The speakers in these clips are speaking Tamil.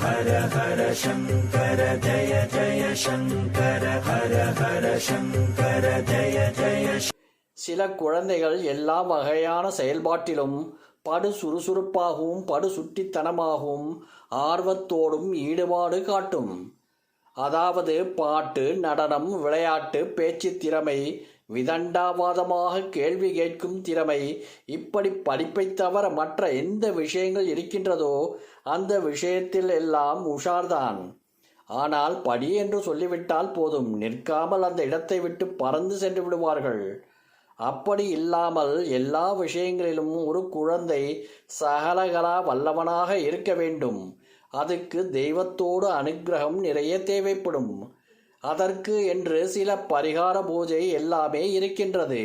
ஹர ஹர சங்கர ஜய ஜய சங்கர ஹர ஹர சங்கர ஜய ஜய. சில குழந்தைகள் எல்லா வகையான செயல்பாட்டிலும் படு சுறுசுறுப்பாகவும் படு சுட்டித்தனமாகவும் ஆர்வத்தோடும் ஈடுபாடு காட்டும். அதாவது பாட்டு, நடனம், விளையாட்டு, பேச்சு திறமை, விதண்டாவாதமாக கேள்வி கேட்கும் திறமை, இப்படி படிப்பை தவிர மற்ற எந்த விஷயங்கள் இருக்கின்றதோ அந்த விஷயத்தில் எல்லாம் உஷார்தான். ஆனால் படி என்று சொல்லிவிட்டால் போதும், நிற்காமல் அந்த இடத்தை விட்டு பறந்து சென்று விடுவார்கள். அப்படி இல்லாமல் எல்லா விஷயங்களிலும் ஒரு குழந்தை சகலகலா வல்லவனாக இருக்க வேண்டும். அதுக்கு தெய்வத்தோடு அனுக்கிரகம் நிறைய தேவைப்படும். அதற்கு என்று சில பரிகார பூஜை எல்லாமே இருக்கின்றது.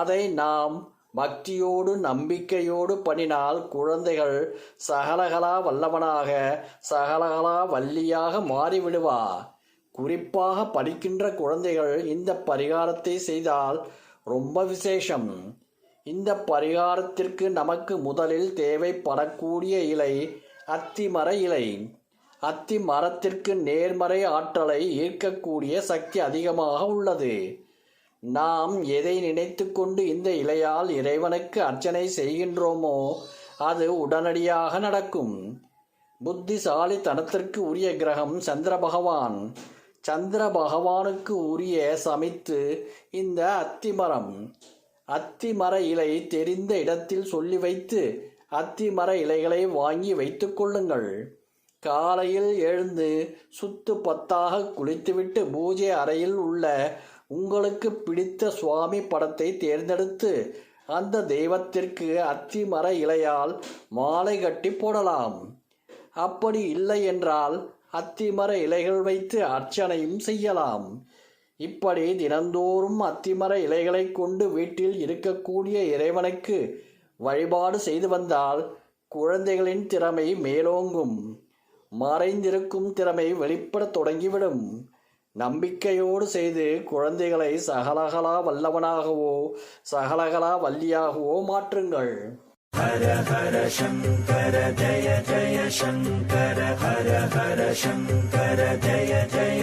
அதை நாம் பக்தியோடு நம்பிக்கையோடு பண்ணினால் குழந்தைகள் சகலகலா வல்லவனாக சகலகலா வள்ளியாக மாறிவிடுவா. குறிப்பாக படிக்கின்ற குழந்தைகள் இந்த பரிகாரத்தை செய்தால் ரொம்ப விசேஷம். இந்த பரிகாரத்திற்கு நமக்கு முதலில் தேவைப்படக்கூடிய இலை அத்திமர இலை. அத்தி மரத்திற்கு நேர்மறை ஆற்றலை ஈர்க்கக்கூடிய சக்தி அதிகமாக உள்ளது. நாம் எதை நினைத்து கொண்டு இந்த இலையால் இறைவனுக்கு அர்ச்சனை செய்கின்றோமோ அது உடனடியாக நடக்கும். புத்திசாலித்தனத்திற்கு உரிய கிரகம் சந்திர பகவான். சந்திர பகவானுக்கு உரிய சமித்து இந்த அத்திமரம். அத்திமர இலை தெரிந்த இடத்தில் சொல்லி வைத்து அத்திமர இலைகளை வாங்கி வைத்து கொள்ளுங்கள். காலையில் எழுந்து சுத்து பத்தாக குளித்துவிட்டு பூஜை அறையில் உள்ள உங்களுக்கு பிடித்த சுவாமி படத்தை தேர்ந்தெடுத்து அந்த தெய்வத்திற்கு அத்திமர இலையால் மாலை கட்டி போடலாம். அப்படி இல்லை என்றால் அத்திமர இலைகள் வைத்து அர்ச்சனையும் செய்யலாம். இப்படி தினந்தோறும் அத்திமர இலைகளை கொண்டு வீட்டில் இருக்கக்கூடிய இறைவனுக்கு வழிபாடு செய்து வந்தால் குழந்தைகளின் திறமை மேலோங்கும். மறைந்திருக்கும் திறமை வெளிப்பட தொடங்கிவிடும். நம்பிக்கையோடு செய்து குழந்தைகளை சகலகலா வல்லவனாகவோ சகலகலா வள்ளியாகவோ மாற்றுங்கள். ஹர ஹர சங்கர ஜய ஜய சங்கர ஹர ஹர சங்கர ஜய ஜய